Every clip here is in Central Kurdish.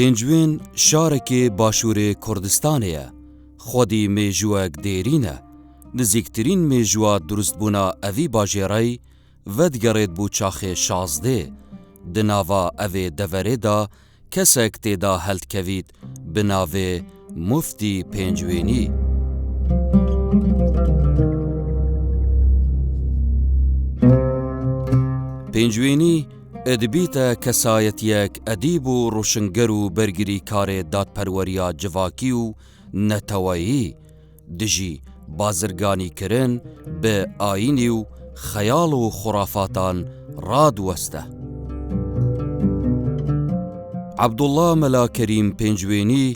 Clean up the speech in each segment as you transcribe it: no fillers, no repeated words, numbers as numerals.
پێنجوێن شارێکێ باشوورێ کوردستانەیە، خودی مێژووەک دێرینە، نزیکترین مێژووە دروستبوونا ئەڤی باژێڕەی ڤەدگەڕێت بوو چاخێ 16 دناوا ئەvê دەڤەرێدا کەسێک تێدا هەڵدکەویت بناوێ موفتی پێنجوێنی. پێنجوێنی ئەدبیتە کەسایەتیەک ئەدیب و ڕوشنگەر و بەرگری کارێ دادپەروەریە جڤاکی و نەتەوەیی دژی بازرگانی کرن بە ئاینی و خەیاڵ و خوڕافاتان ڕادوەستە. عەبدوڵڵا مەلا کەریم پێنجوێنی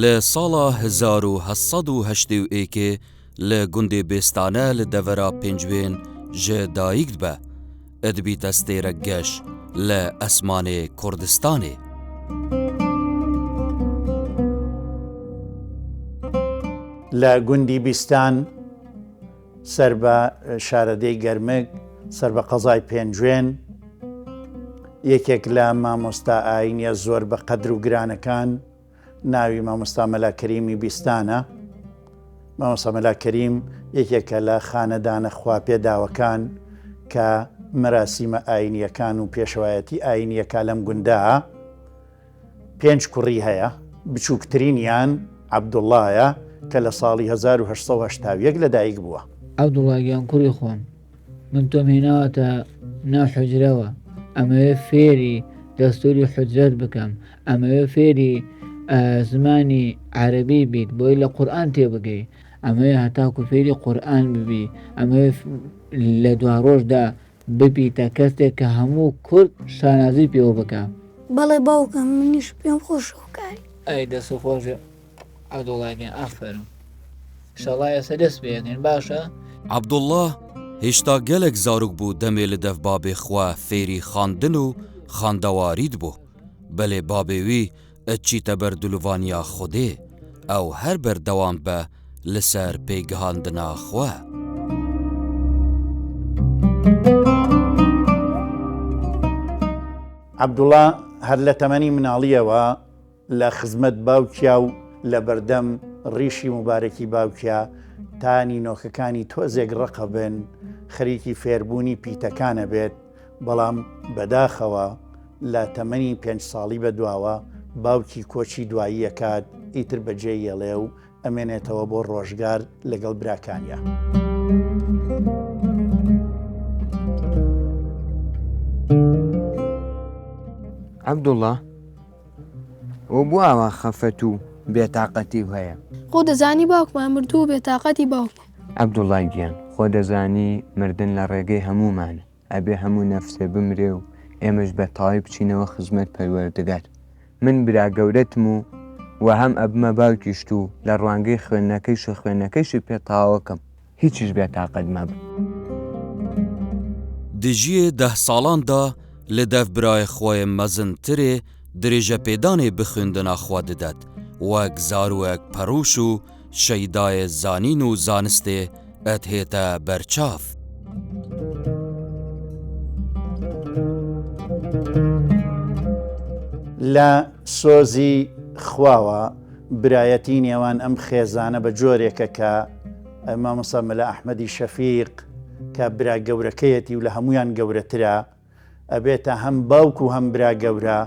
لە ساڵا 1881 لە گوندێ بێستانە لە دەڤەرا پێنجوێن ژە دایک بە، ئەدبیتە ستێرە گەش لە ئەسمانێ کوردستانێ. لە گوندی بیستان سەر بە شارەدەی گەرمک سەر بە قەزای پێنجوێن یەکێک لە مامۆستا ئاینیە زۆر بە قەدر و گرانەکان ناوی مامۆستا مەلا کەریمی بیستانە. مامۆستا مەلا کەریم یەکێکە لە خانەدانە خواپێداوەکان کە مەراسیمە ئاینیەکان و پێشەوایەتی ئاینیەکە لەم گوندەوە. 5 کوڕی هەیە، بچووکترینیان عەبدوڵڵایە کە لە ساڵی 1881 لەدایک بووە. عەبدوڵڵا گیان کوڕی خۆم، من تۆم هێناوەتە ناو حوجرەوە، ئەمەوێ فێری دەستوری حوجرەت بکەم، ئەمەوێ فێری زمانی عەرەبی بیت بۆی لە قورئان تێبگەی، ئەمەوێ هەتاکو فێری قورئان ببی، ئەمەوێ لە دوا ڕۆژدا ببیتە کەسێک کە هەموو کورد شانازی پێوە بکە. بەڵێ باوکم منیش پێم خۆشەوەکاری. ئەی دەست و خۆشە عەبدوڵڵاگیان ئافەرم، ئینشەڵڵا ئێستا دەست پێکەین باشە. عەبدوڵڵا هێشتا گەلێک زارۆک بوو دەمێ لە دەف بابێ خوا فێری خاندن و خاندەواریت بوو، بەلێ بابێوی ئەچیتە بەر دولوڤانیا خودێ ئەو هەر بەردەوام بە لەسەر پێیگەهاندنا خوا. عەبدوڵڵا هەر لە تەمەنی مناڵیەوە لە خزمەت باوکیا و لە بەردەم ڕیشی مبارەکی باوکیا تا نینۆکەکانی تۆزێک ڕقەبن خەریکی فێربوونی پیتەکانە بێت، بەڵام بەداخەوە لە تەمەنی 5 ساڵی بەدواوە باوکی کۆچی دوایی ئەکات، ئیتر بەجێ یەڵێ و ئەمێنێتەوە بۆ ڕۆژگار لەگەڵ براکانیە. عەبدوڵڵا ئەو بۆ ئاوا خەفەت و بێتاقەتی هەیە؟ خۆ دەزانی باوکمان مردوو و بێتاقەتی باوکم. عەبدوڵڵا گیان خۆ دەزانی مردن لە ڕێگەی هەمومانە، ئەبێ هەموو نەفسێ بمرێ و ئێمەش بە تەواوی بچینەوە خزمەت پەروەردگار. من برا گەورەتم و هەم ئەبمە باوکیشت و لە ڕوانگەی خوێندنەکەیشی پێتاوەکەم، هیچیش بێتاقەت مەبە. دژیە 10 ساڵاندا لە دەف برای خۆی مەزنترێ درێژە پێدانێ بخوێندنا خوا دەدات، وەک زارۆک پەرۆش و شەیدایە زانین و زانستێ ئەتهێتە بەرچاف. لە سۆزی خواوە برایەتی نێوان ئەم خێزانە بە جۆرێکە کە مامۆستا مەلا ئەحمەدی شەفیق کە برا گەورەکەیەتی و لە هەمویان گەورەترە ئەبێتە هەم باوک و هەم برا گەورە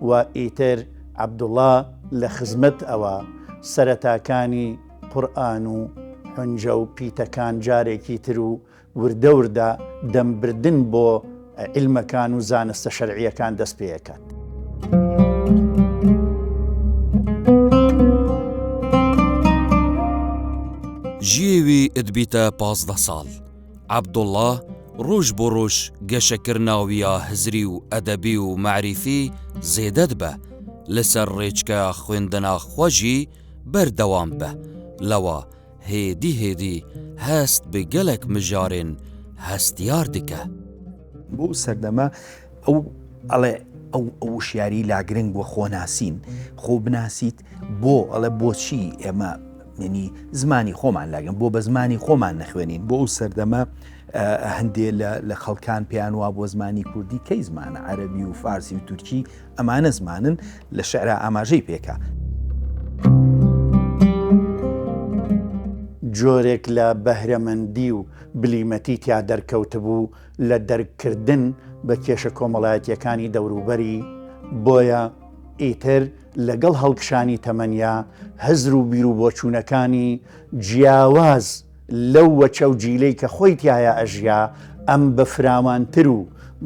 و ئیتر عەبدوڵڵا لە خزمەت ئەوە سەرەتاکانی قورئان و حونجە و پیتەکان جارێکی تر و وردە وردە دەمبردن بۆ عیلمەکان و زانستە شەرعیەکان دەست پێەکات. ژیێوی ئەدبیتە 15 ساڵ. عەبدوڵڵا ڕۆژ بۆ ڕۆژ گەشەکردناویە هزری و ئەدەبی و معریفی زێدەت بە، لەسەر ڕێچکە خوێندنا خۆژی بەردەوام بە، لەوە هێدی هەست بە گەلێک مژارێن هەستیار دکە. بۆ سەردەمە ئەڵێ ئەو وشیاری لاگرنگ بۆ خۆناسین خۆ بناسیت بۆ ئەڵێ بۆچی ئێمە نینی زمانی خۆمان لاگەن بۆ بە زمانی خۆمان نەخوێنین بۆ ئەو سەردەمە هەندێ لە خەڵکان پێیان وا بۆ زمانی کوردی کەی زمانە عەرەبی و فارسی و تورکی ئەمانە زمانن لە شەعرا ئاماژەی پێکا. جۆرێک لە بەهرەمەندی و بلیمەتی تیا دەرکەوت بوو لە دەرکردن بە کێشە کۆمەڵایەتیەکانی دەوروبەری، بۆیە ئیتر لەگەڵ هەڵکشانی تەمەنیا هەزر و بیر و بۆچوونەکانی جیاواز لەو وەچە و جیلەی کە خۆی تایە ئەژیا ئەم بە فراوانتر و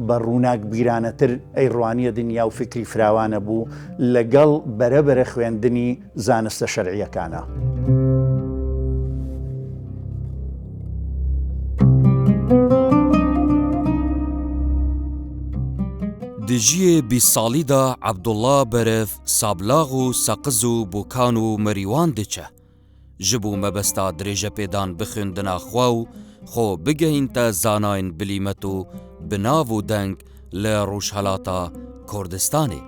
بە ڕووناک بیرانەتر ئەیڕوانیە دنیا و فکری فراوانە بوو لەگەڵ بەرەبەرە خوێندنی زانستە شەرعیەکانە. دژیە 20 ساڵیدا عەبدوڵڵا بەرەف سابلاغ و سەقز و بووکان و مەریوان دچە ji bo mebesta dirêje pêdan bixwîndina xwe û xwe bigehînte zanayên bilîmet û binav û deng li Rojhilata Kurdistanê.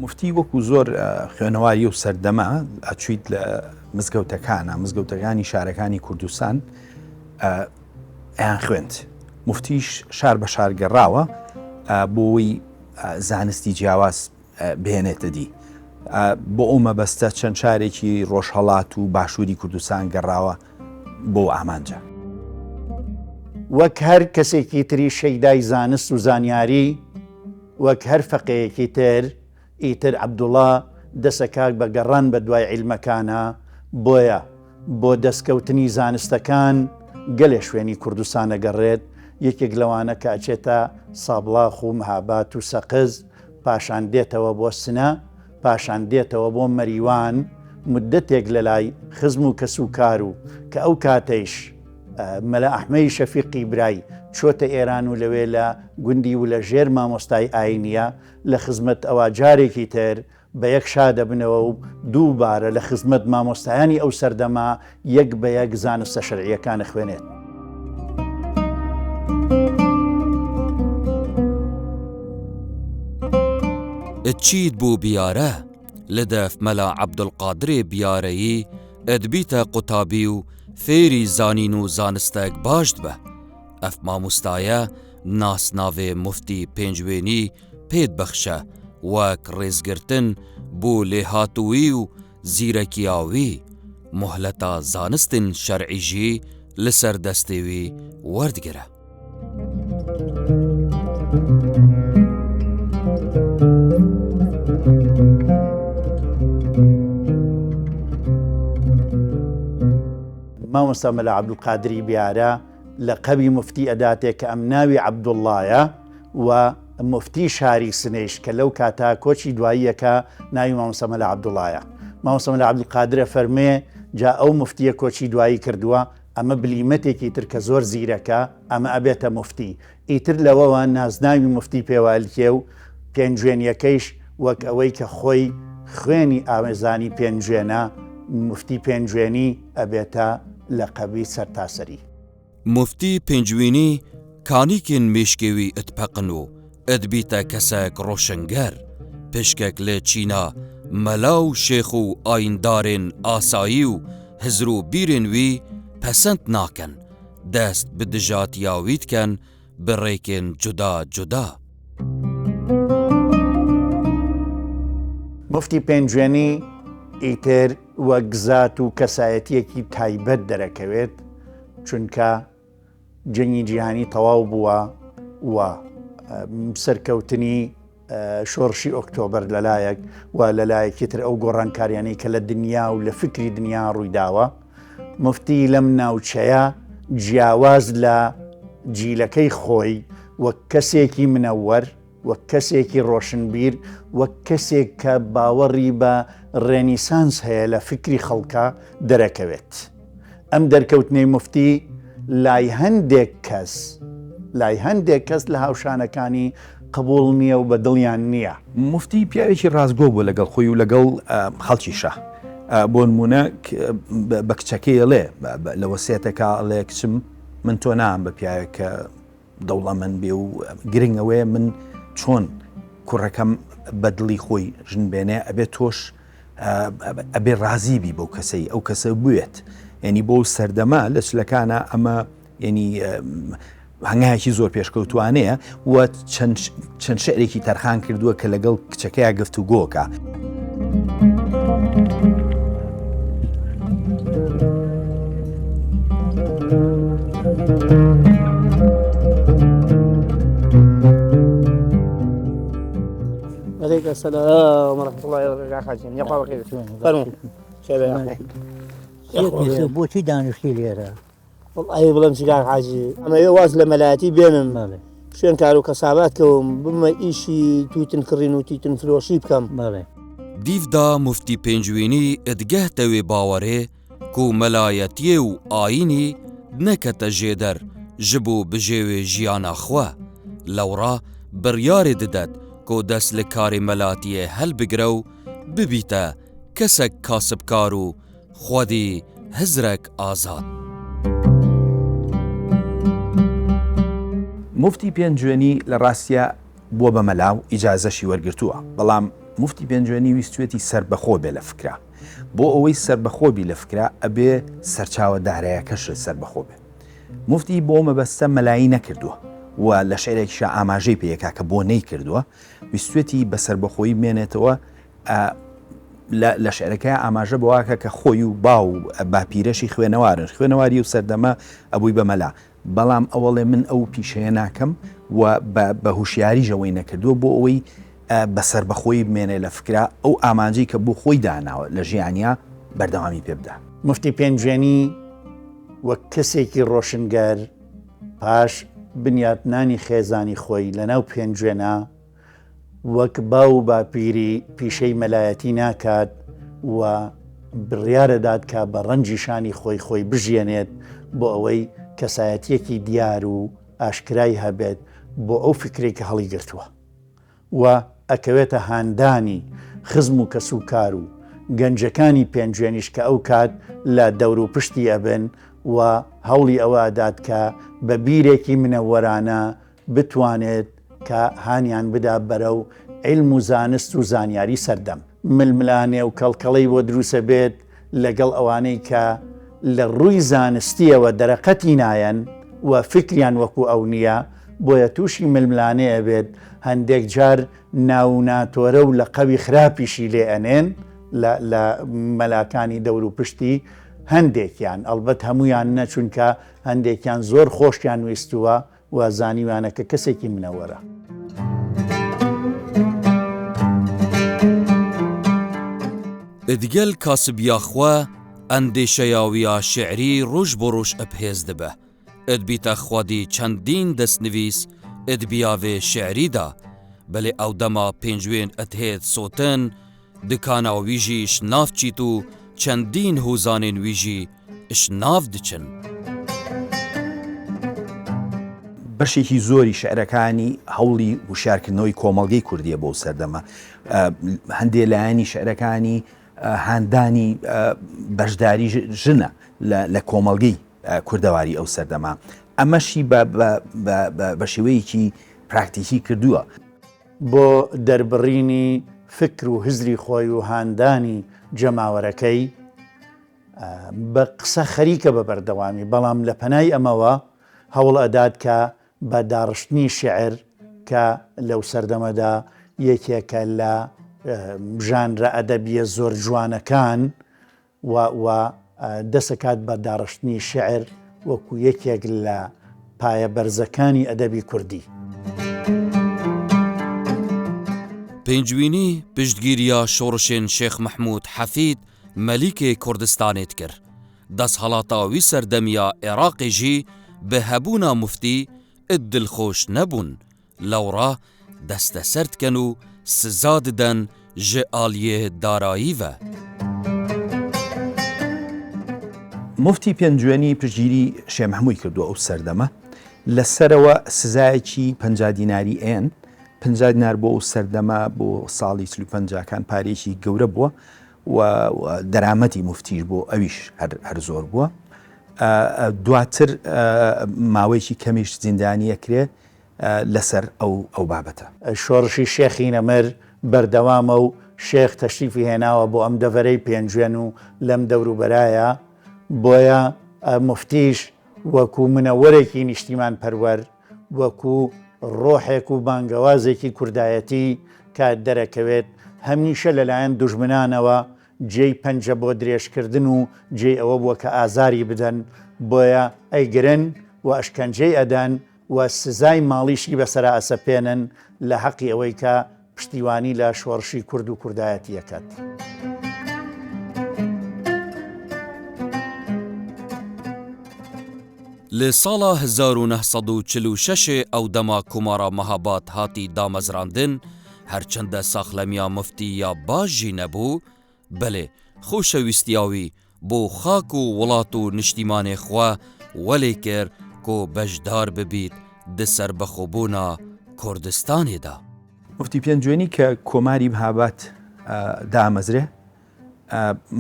مفتی وەکو زۆر خوێنەواری و سەردەما ئەچیت لە مزگەوتەکانی شارەکانی کوردستان ئەیان خوێند. مفتیش شار بە شار گەڕاوە بۆی زانستی جیاواز بهێنێتە دی. بۆ ئەو مەبەستە چەند شارێکی ڕۆژهەڵات و باشووری کوردستان گەڕاوە بۆ ئامانجا. وەک هەر کەسێکی تری شەیدای زانست و زانیاری، وەک هەر فەقێیەکی تر، ئیتر عەبدوڵڵا دەسەکات بە گەڕان بە دوای عیلمەکانە، بۆیە بۆ دەستکەوتنی زانستەکان گەلێ شوێنی کوردستان ئەگەڕێت. یەکێک لەوانە کە ئەچێتە سابلاغ و مەهاباد و سەقز، پاشان دێتەوە بۆ سنە، پاشان دێتەوە بۆ مەریوان، مدەتێک لە لای خزم و کەسوکار و کە ئەو کاتەیش مەلا ئەحمەی شەفیقی برای چۆتە ئێران و لەوێ لە گوندی و لە ژێر مامۆستای ئاینیە لە خزمەت ئەوە جارێکی تر بە یەک شادەبنەوە و دووبارە لە خزمەت مامۆستایانی ئەو سەردەما یەک بە یەک زانستە شەرعیەکانە خوێنێت. چیت بوو بیارە لە دەف مەلا عەبدولقادرێ بیارەیی ئەدبیتە قوتابی و فێری زانین و زانستەک باشت بە. ئەف مامۆستایە ناسناوێ مفتی پێنجوێنی پێت بەخشە وەک ڕێزگرتن بۆ لێهاتووی و زیرەکیاوی، مۆهلەتا زانستن شەرعیژی لەسەر دەستێوی وەردگرە. مامۆستا مەلا عەبدولقادری بیارە لە قەبی مفتی ئەداتێک کە ئەم ناوی عەبدوڵڵایە و مفتی شاری سنەیش کە لەو کاتا کۆچی دواییەکە ناوی مامۆستا مەلا عەبدوڵڵایە. مامۆستا مەلا عەبدولقادرە فەرمێ جا ئەو مفتیە کۆچی دوایی کردووە، ئەمە بلیمەتێکی تر کە زۆر زیرەکە، ئەمە ئەبێتە مفتی. ئیتر لەوەوە نازناوی مفتی پێوالکێ و پێنجوێنیەکەیش وەک ئەوەی کە خۆی خوێنی ئامێزانی پێنجوێنە، مفتی پێنجوێنی ئەبێتە لە قەبی سەرتاسەری. مفتی پێنجوێنی کانیکن مێشکێوی ئەتپەقن و ئەدبیتە کەسێک ڕۆشنگەر، پشکێک لە چینا مەلا و شێخ و ئایندارên ئاسایی و هزر و بیرên wî پەسەند nakin، dest bi dijatiya dikin bi rêkên cuda cuda. مفتی پێنجوێنی ئیتر وەک زات و کەسایەتیەکی تایبەت دەرەکەوێت، چونکە جەنگی جیهانی تەواو بووە و سەرکەوتنی شۆڕشی ئۆکتۆبەر لەلایەک و لەلایەکی تر ئەو گۆڕانکاریانەی کە لە دنیا و لە فکری دنیا ڕوویداوە. مفتی لەم ناوچەیە جیاواز لە جیلەکەی خۆی وەک کەسێکی منەوەر، وەک کەسێکی ڕۆشنبیر، وەک کەسێک کە باوەڕی بە ڕێنیسانس هەیە لە فکری خەڵکە دەرەکەوێت. ئەم دەرکەوتنەی مفتی لای هەندێک کەس لە هاوشانەکانی قبوڵ نییە و بە دڵیان نییە. مفتی پیاوێکی ڕازگۆ بوو لەگەڵ خۆی و لەگەڵ خەڵکیشە. بۆ نمونە بە کچەکەی ئەڵێ لە وەسیەتەکە ئەڵێ کچم من تۆ نام بە پیاوێک کە دەوڵەمەند بێ و گرنگەوەی من چۆن کوڕەکەم بە دڵی خۆی ژن بێنێ ئەبێ تۆش ئەبێ ڕازیبی بەو کەسەی ئەو کەسە بوێت ینی بۆ سەردەما لە چلەکانە ئەمە ینی هەنگایەکی زۆر پێشکەوتوانەیە و چەند شعرێکی تەرخان کردووە کە لەگەڵ کچەکەیە گفت و گۆکە. عليك السلام ورحمة الله وبركاته. يقع بخير. فرموا. شباب يا بۆچی دانیشتی لێرە؟ والله بڵم چیکار حاجی ئەمە واز لە مەلایەتی بێنم شوێن کار و کەسابات کەوم بمە ئیشی تویتن کڕین و تیتن فرۆشی بکەم. دیڤدا مفتی پێنجوینی ئەدگەهتەوێ باوەڕێ کو مەلایەتیە و ئاینی نەکەتە ژێدەر ji bo bijêwê jiyana xwe lewra biryarê didet ku dest li karê melatiyê helbigire û bibîte kesek kasibkar û xwedî hizrek azad. مفتی پێنجوێنی لە ڕاستیە بووە بە مەلاو ئیجازەشی وەرگرتووە بەڵام مفتی پێنجوێنی ویستوێتی سربەخۆ بێ لە فکرا بۆ ئەوەی سربەخۆبی لە فکرا ئەبێ سەرچاوە دارایەکەش سربەخۆ بێ. مفتی بۆ مەبەستە مەلایی نەکردووە و لە شعرێکیشە ئاماژەی پێیەکا کە بۆ نەی کردووە ویستوێتی بە سربەخۆیی بمێنێتەوە لە شعرەکەی ئاماژە بۆواکە کە خۆی و باو باپیرەشی خوێنەوارن خوێنەواری و سەردەمە ئەبووی بە مەلا بەڵام ئەوەڵێ من ئەو پیشەیە ناکەم و بە هوشیاری ژەوەی نەکردووە بۆ ئەوەی بەسەر بەخۆی بمێنێ لە فکرا ئەو ئامانجی کە بۆ خۆی داناوە لە ژیانیا بەردەوامی پێبدا. مفتی پێنجوێنی وەک کەسێکی ڕۆشنگەر پاش بنیاتنانی خێزانی خۆی لەناو پێنجوێنە وەک باو باپیری پیشەی مەلایەتی ناکات و بڕیارەدات کە بە ڕەنجی شانی خۆی بژێنێت بۆ ئەوەی کەسایەتیەکی دیار و ئاشکرای هەبێت بۆ ئەو فکرێکە هەڵی گرتووە و ئەکەوێتە هاندانی خزم و کەسوکار و گەنجەکانی پێنجوێنیش کە ئەو کات لە دەور و پشتی ئەبن و هەوڵی ئەوەدات کە بە بیرێکی منەوەرانە بتوانێت کە هانیان بدا بەرەو عیلم و زانست و زانیاری سەردەم ململانێ و کەڵکەڵەی بۆ دروسە بێت لەگەڵ ئەوانەی کە لە ڕووی زانستیەوە دەرەقەتی نایەن و فکریان وەکو ئەو نییە بۆیە تووشی ململانەیە بێت هەندێک جار ناوناتۆرە و لە قەوی خراپیشی لێ ئەنێن لە مەلاکانی دەور و پشتی هەندێکیان ئەلبەت هەمویان نەچونکە هەندێکیان زۆر خۆشیان ویستووە و زانیوانەکە کەسێکی منەوەرە. ئەدگەل کاسبیاخوا ئەندێشەیاویە شعری ڕۆژ بۆ ڕۆژ ئەپهێز دەبە ئەدبیتە خوادی چەندین دەستنویس ئەدبیاوێ شعریدا بەلێ ئەو دەما پێنجوێن ئەتهێت سۆتن دکانە ویژیش نافچیت و چەندین هۆزانên ویژی شناف دچن. بەشێکی زۆری شعرەکانی هەوڵی وشارکردنەوەی کۆمەڵگەی کوردیە بۆ سەردەمە هەندێ لایەنی شعرەکانی هاندانی بەشداری ژنە لە کۆمەڵگەی کوردەواری ئەو سەردەما ئەمەشی بە شێوەیەکی پراکتیکی کردووە بۆ دەربڕینی فکر و هزری خۆی و هاندانی جەماوەرەکەی بە قسە خەریکە بە بەردەوامی بەڵام لە پەنای ئەمەوە هەوڵ ئەدات کە بە داڕشتنی شعر کە لەو سەردەمەدا یەکێکە لە ژانرە ئەدەبیە زۆر جوانەکان و دەسەکات بە داڕشتنی شعر وەکو یەکێک لە پایە بەرزەکانی ئەدەبی کوردی. پێنجوینی پشتگیریە شۆڕشێن شێخ مەحموود حەفید مەلیکێ کوردستانێت کرد دەستهەڵاتاوی سەردەمیە عێراقی ژی بە هەبوونا مفتی دڵخۆش نەبوون لەوڕا دەستە سەردکەن و سزا ددەن ji aliyê darayî ve. مفتی پێنجوێنی پشتگیری شێخ مەحموود کردووە ئەو سەردەمە لەسەرەوە سزایەکی 50 دیناری ئێن 50 دینار بۆ ئەو سەردەمە بۆ ساڵی 45کان پارێکی گەورە بووە و دەرامەتی مفتیش بۆ ئەویش هەر زۆر بووە. دواتر ماوەیەکی کەمیش زیندانیە کرێ لەسەر ئەو بابەتە. شۆڕشی شێخی نەمر بەردەوامە و شێخ تەشریفی هێناوە بۆ ئەم دەڤەرەی پێنجوێن و لەم دەوروبەرایە، بۆیە مفتیش وەکو منەوەرێکی نیشتیمان پەروەر، وەکو ڕۆحێک و بانگەوازێکی کوردایەتی کات دەرەکەوێت، هەمیشە لەلایەن دوژمنانەوە جێی پەنجە بۆ درێژکردن و جێ ئەوە بووە کە ئازاری بدەن، بۆیە ئەیگرن و ئەشکەنجەی ئەدەن و سزای ماڵیشی بەسەرا ئەسەپێنن لە حەقی ئەوەی کە پشتیوانی لە شۆڕشی کورد و کوردایەتی یەکات. لە ساڵا 1946 ئەو دەما کومارا مەهاباد هاتی دامەزراندن، هەرچەندە ساخلەمیا مفتی یا باش ژی نەبوو، بەلێ خۆشەویستیاوی بۆ خاک و وڵات و نیشتیمانێ خوا وەلێ کرد کۆ بەشدار ببیت دەسەر بەخۆبوونا کوردستانێدا. مفتی پێنجوێنی کە کۆماری مەهاباد دامەزرێ،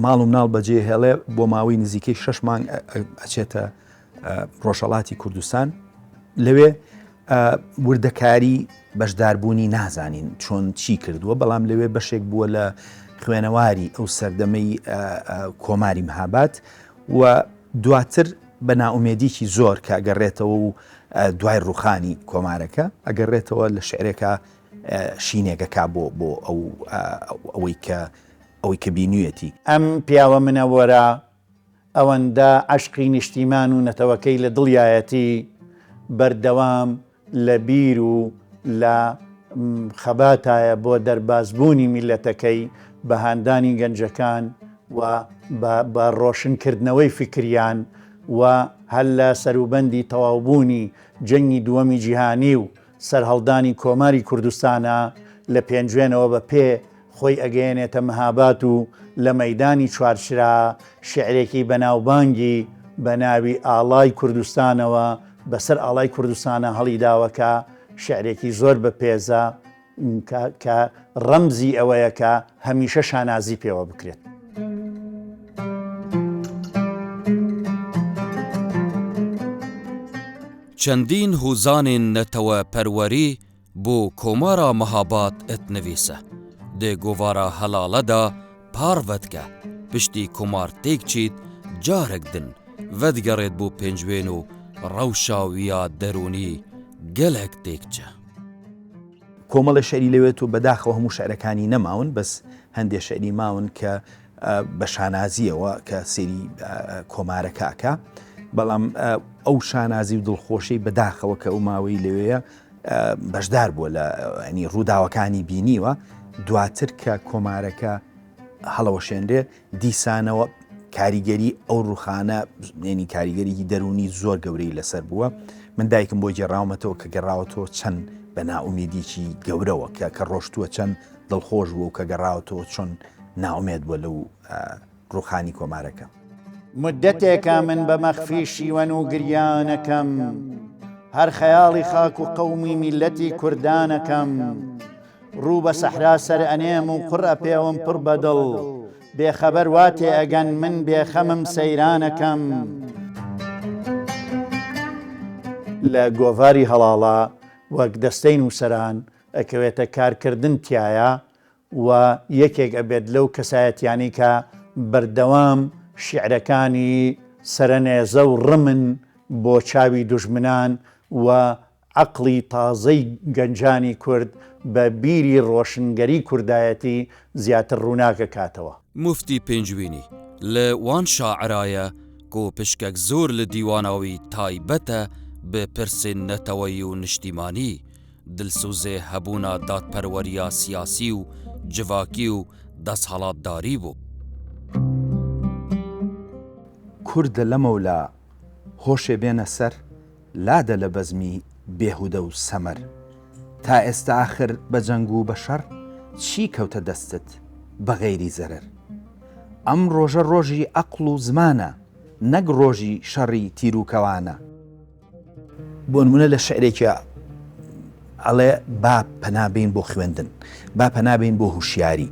ماڵ و مناڵ بەجێ هێڵێ بۆ ماوەی نزیکەی 6 مانگ ئەچێتە ڕۆژهەڵاتی کوردستان. لەوێ وردەکاری بەشداربوونی نازانین چۆن چی کردووە، بەڵام لەوێ بەشێک بووە لە خوێنەواری ئەو سەردەمەی کۆماری مەهاباد و دواتر بە ناومێدیکی زۆر کە ئەگەڕێتەوە و دوای ڕوخانی کۆمارەکە ئەگەڕێتەوە لە شعرێکە شینێکەکە بۆ ئەوەی کە بینوێتی. ئەم پیاوە منەوەرە ئەوەندە عەشقی نیشتیمان و نەتەوەکەی لە دڵیایەتی بەردەوام لە بیر و لە خەباتایە بۆ دەربازبوونی میلەتەکەی بە هاندانی گەنجەکان و بە ڕۆشنکردنەوەی فکریان و هەل لە سەروبەندی تەواوبوونی جەنگی دووەمی جیهانی و سەرهەڵدانی کۆماری کوردستانە لە پێنجوێنەوە بە پێ خۆی ئەگەیەنێتە مەهاباد و لە مەیدانی چوارچرا شعرێکی بەناوبانگی بە ناوی ئاڵای کوردستانەوە بەسەر ئاڵای کوردستانە هەڵی داوەکە، شعرێکی زۆر بە پێزە کە ڕەمزی ئەوەیە کە هەمیشە شانازی پێوە بکرێت. چەندین هوزانên نەتەوە پەروەری بۆ کۆمارا مەهاباد ئەتنەویسە، دێ گۆڤارە هەڵاڵەدا پارڤەتکە پشتی کۆمار تێک چیت جارێک دن ڤەدگەڕێت بۆ پێنجوێن و ڕەوشاویە دەرونی گەلێک تێکچە. کۆمەڵە شەری لەوێت و بەداخەوە هەموو شعرەکانی نەماون، بەس هەندێک شعری ماون کە بە شانازیەوە کە سێری کۆمارەکەکە، بەڵام ئەو شانازی و دڵخۆشەی بەداخەوە کە ئەو ماوەی لەوەیە بەشدار بووە لە ڕووداوەکانی بینیوە. دواتر کە کۆمارەکە هەڵەوەشێنرێ دیسانەوە کاریگەری ئەو ڕوخانە نێنی کاریگەریی دەرونی زۆر گەورەی لەسەر بووە. من دایکم بۆ گێڕاومەتەوە کە گەڕاوەتەوە چەند بە ناومێدیکی گەورەوە کە ڕۆشتووە چەند دڵخۆش بوو کە گەڕاوەتەوە چۆن ناومێد بووە لەو ڕوخانی کۆمارەکە. مدەتێکە من بە مەخفی شیوەن و گریانەکەم، هەر خەیاڵی خاک و قەومی میلەتی کوردانەکەم، ڕوو بە سەحرا سەر ئەنێم و قڕە پێوم پڕ بەدڵ، بێخەبەر واتێ ئەگەن من بێخەمم سەیرانەکەم. لە گۆڤاری هەڵاڵا وەک دەستەی نووسەران ئەکەوێتە کارکردن تایە و یەکێک ئەبێت لەو کەسایەتیانی کە بەردەوام شیعرەکانی سەرنێزە و ڕمن بۆ چاوی دوژمنان و عەقڵی تازەی گەنجانی کورد بە بیری ڕۆشنگەری کوردایەتی زیاتر ڕووناکە کاتەوە. مفتی پێنجوێنی لە وان شاعرایە کۆ پشکەک زۆر لە دیواناوی تایبەتە بە پرسێن نەتەوەی و نیشتیمانی، دلسوزێ هەبوونا دادپەروەریە سیاسی و جڤاکی و دەسەڵاتداری بوو. کوردە لەمەولا هۆشێ بێنە سەر، لادە لە بەزمی بێهودە و سەمەر، تا ئێستا ئاخر بە جەنگ و بە شەڕ چی کەوتە دەستت بە غەیری زەرەر. ئەم ڕۆژە ڕۆژی عەقڵ و زمانە، نەک ڕۆژی شەڕی تیر و کەوانە. بۆ نمونە لە شعرێکە ئەڵێ با پەنابین بۆ خوێندن، با پەنابین بۆ هوشیاری،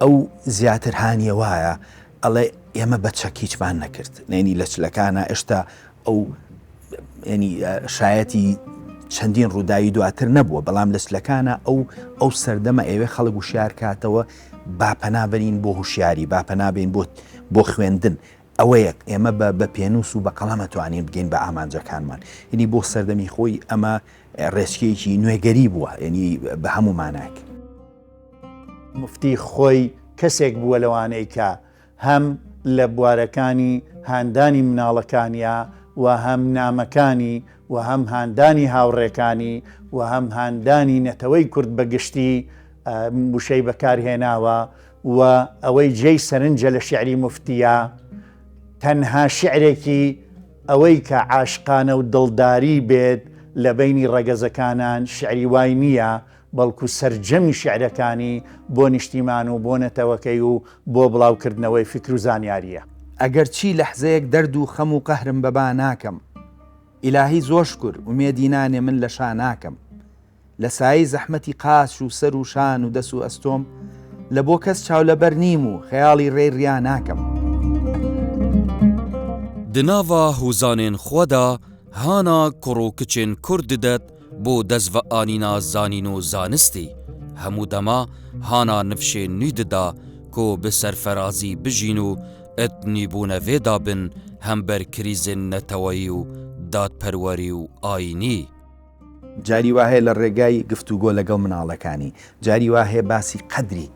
ئەو زیاتر هاانیە وایە ئەڵێ ئێمە بە چەک هیچمان نەکرد نێنی لە چلەکانە ئێشتا ئەو ینی شایەتی چەندین ڕووداوی دواتر نەبووە بەڵام لە چلەکانە ئەو سەردەمە ئێوێ خەڵک وشیار کاتەوە باپەنابرین بۆ هوشیاری باپەنابین بۆ خوێندن ئەوە یەک ئێمە بە پێنووس و بە قەڵەمە توانین بگەین بە ئامانجەکانمان ینی بۆ سەردەمی خۆی ئەمە ڕێسکەیەکی نوێگەری بووە ینی بە هەموو ماناک مفتی خۆی کەسێک بووە لەوانەی کە هەم لە بوارەکانی هاندانی مناڵەکانیا و هەم نامەکانی و هەم هاندانی هاوڕێکانی و هەم هاندانی نەتەوەی کورد بەگشتی وشەی بەکارهێناوە و ئەوەی جێی سەرنجە لە شیعری مفتیە تەنها شعرێکی ئەوەی کە عاشقانە و دڵداری بێت لە بینی ڕەگەزەکانان شعری وای نییە بەڵکو سەرجەمی شعرەکانی بۆ نیشتیمان و بۆ نەتەوەکەی و بۆ بڵاوکردنەوەی فکر و زانیاریە ئەگەر چی لەحزەیەک دەرد و خەم و قەهرم بەبا ناکەم ئیلاهی زۆر شکر ومێدی نانێ من لە شا ناکەم لە سایی زەحمەتی قاش و سەر و شان و دەس و ئەستۆم لە بۆ کەس چاو لەبەر نیم و خەیاڵی ڕێڕیا ناکەم دناوا هوزانên xwe da hana kurokçên Kurd dided bo dezveanîna zanîn û zanistî hemû dema hana nifşên nû dida ku bi serferazî bijîn û etnîbûne vê dabin hem ber krîzên neteweyî û dadperwerî û ayînî جاری وهەیە لە ڕێگای گفتوگۆ لەگەڵ مناڵەکانی جاری وهەیە باسی قەدری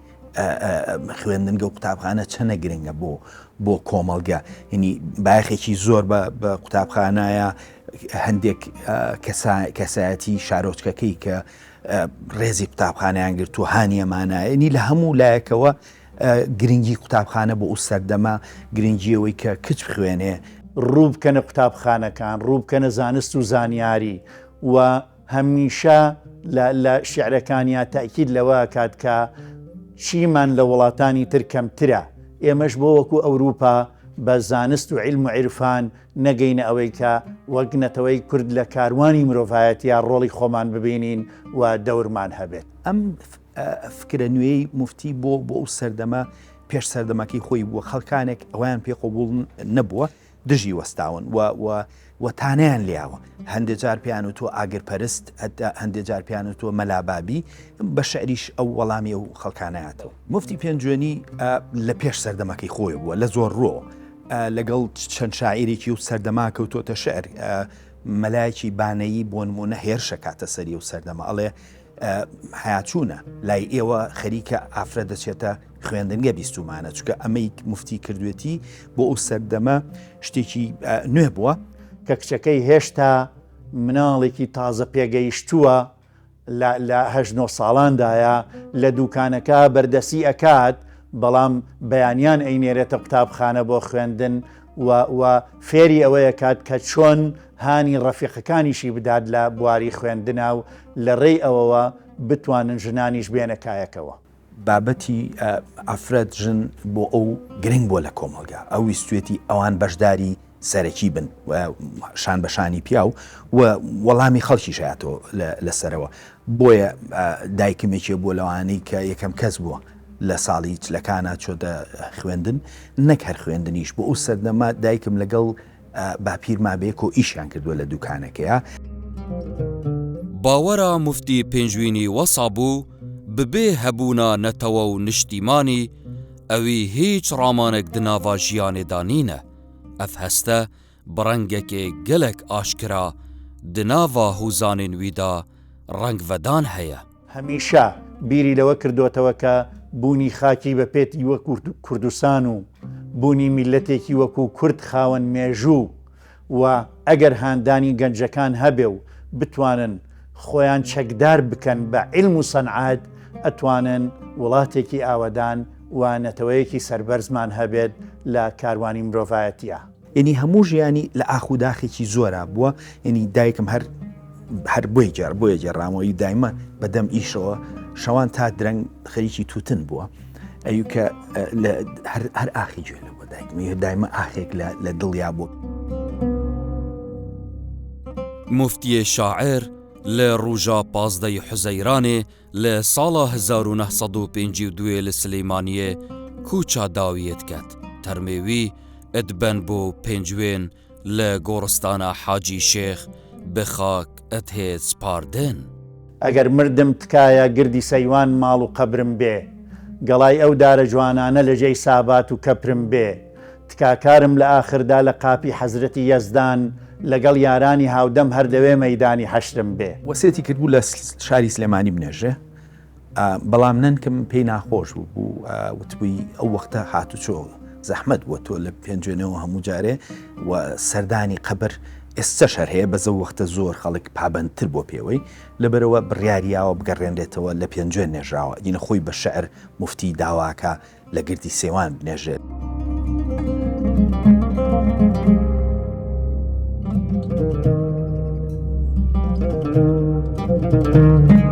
خوێندنگە و قوتابخانە چەنە گرنگە بۆ کۆمەڵگە ینی باەخێکی زۆر بە قوتابخانایە هەندێک کەسایەتی شارۆچکەکەی کە ڕێزی قوتابخانەیان گرت و هانیەمانایە نی لە هەموو لایەکەوە گرنگی قوتابخانە بۆ ئەو سەردەما گرنگیەوەی کە کچ بخوێنێ ڕوو بکەنە قوتابخانەکان ڕوو بکەنە زانست و زانیاری و هەمیشە لە شعرەکانیا تاکید لەوە کات کە چیمان لە وڵاتانی تر کەمترە ئێمەش بۆ وەکو ئەوروپا بە زانست و عیلم و عیرفان نەگەینە ئەوەی کە وەک نەتەوەی کورد لە کاروانی مرۆڤایەتیا ڕۆڵی خۆمان ببینین و دەورمان هەبێت ئەم فکرە نوێی مفتی بۆ ئەو سەردەمە پێش سەردەمەکەی خۆی بووە خەڵکانێک ئەویان پێقبول نەبووە دژی وەستاون و تانیان لیاوە هەندێک جار پیان و تۆ ئاگرپەرست هەندێک جار پیان و تۆ مەلابابی بە شعریش ئەو وەڵامی و خەڵکانایەتەوە مفتی پێنجوێنی لە پێش سەردەمەکەی خۆی بووە لە زۆر ڕۆ لەگەڵ چەند شاعیرێکی و سەردەما کەوتۆتە شعر مەلایەکی بانەیی بۆ نمونە هێرشە کاتە سەری و سەردەما ئەڵێ حیاچوونە لای ئێوە خەریکە ئافرە دەچێتە خوێندنگە بیستومانە چکە ئەمەی مفتی کردوێتی بۆ ئەو سەردەمە شتێکی نوێ بووە کە کچەکەی هێشتا مناڵێکی تازە پێگەیشتووە لە 8 ساڵاندایە لە دوکانەکە بەردەسی ئەکات بەڵام بەیانیان ئەینێرێتە قوتابخانە بۆ خوێندن و فێری ئەوەیە کات کە چۆن هانی ڕەفیقەکانیشی بدات لە بواری خوێندنە و لە ڕێی ئەوەوە بتوانن ژنانیش بێنەکایەکەوە بابەتی ئافرەت ژن بۆ ئەو گرنگ بۆ لە کۆمەلگا ئەو ویستوێتی ئەوان بەشداری سەرەکی بن شان بەشانی پیا و وەڵامی خەڵکی شایەتەوە لەسەرەوە بۆیە دایکمێکێ بۆ لەوانەی کە یەکەم کەس بووە لە ساڵی چلەکانە چۆتە خوێندن نەک هەر خوێندنیش بۆ ئەو سەردەما دایکم لەگەڵ باپیرما بێک و ئیشیان کردووە لە دوکانەکەیە باوەرە مفتی پێنجوینی وەسا بوو ببێ هەبوونا نەتەوە و نیشتیمانی ئەوی هیچ ڕامانێک دناوا ژیانێدا نینە ئەف هەستە بڕەنگێکێ گەلێک ئاشکرا دناوا هوزانên wî da ڕەنگڤەدان هەیە هەمیشە بیری لەوە کردوتەوە کە بوونی خاکی بە پێتی وەکو کوردستان و بوونی میلەتێکی وەکو کورد خاوەن مێژوو و ئەگەر هاندانی گەنجەکان هەبێ و بتوانن خۆیان چەکدار بکەن بە عیلم و سەنعات ئەتوانن وڵاتێکی ئاوەدان و نەتەوەیەکی سەربەرزمان هەبێت لە کاروانی مرۆڤایەتیە ینی هەموو ژیانی لە ئاخوداخێکی زۆرە بووە ینی دایکم هەر بۆیە جێڕامەوەی دایمە بەدەم ئیشەوە شەوان تا درەنگ خەریکی تووتن بووە ئەوی کە هەر ئاخی گوێ لە بۆ دایکمی دایمە ئاخێک لە دڵیا بوو مفتیە شاعر لە ڕوژا پازدەی حوزەیرانێ لە ساڵا 1952 لە سلەیمانیە کوچا داویەت کات تەرمێوی ئەدبەن بۆ پێنجوێن لە گۆڕستانە حاجی شێخ بخاک ئەتهێت سپاردن. ئەگەر مردم تکایە گردی سەیوان ماڵ و قەبرم بێ، گەڵای ئەو دارە جوانانە لە ژێی سابات و کەپرم بێ، تکاکارم لە ئاخردا لە قاپی حەزرەتی یەزدان لەگەڵ یارانی هاودەم هەردەوێ مەیدانی حەشرم بێ. وەسێتی کردبوو لە شاری سلێمانی بنێژێ، بەڵام ننکم پێی ناخۆش بوو وتبووی ئەو وەختە هاتوچۆ زەحمەت بووە تۆ لە پێنجێنەوە هەموو جارێ و سەردانی قەبر ئێستا شەر هەیە بەزە وەختە زۆر خەڵک پابندتر بۆ پێوەی لەبەرەوە بڕیاریاوە بگەڕێنرێتەوە لە پێنجێن نێژراوە دینە خۆی بە شەعر موفتی داواکە لە گردی سێوان بنێژێت. Thank you.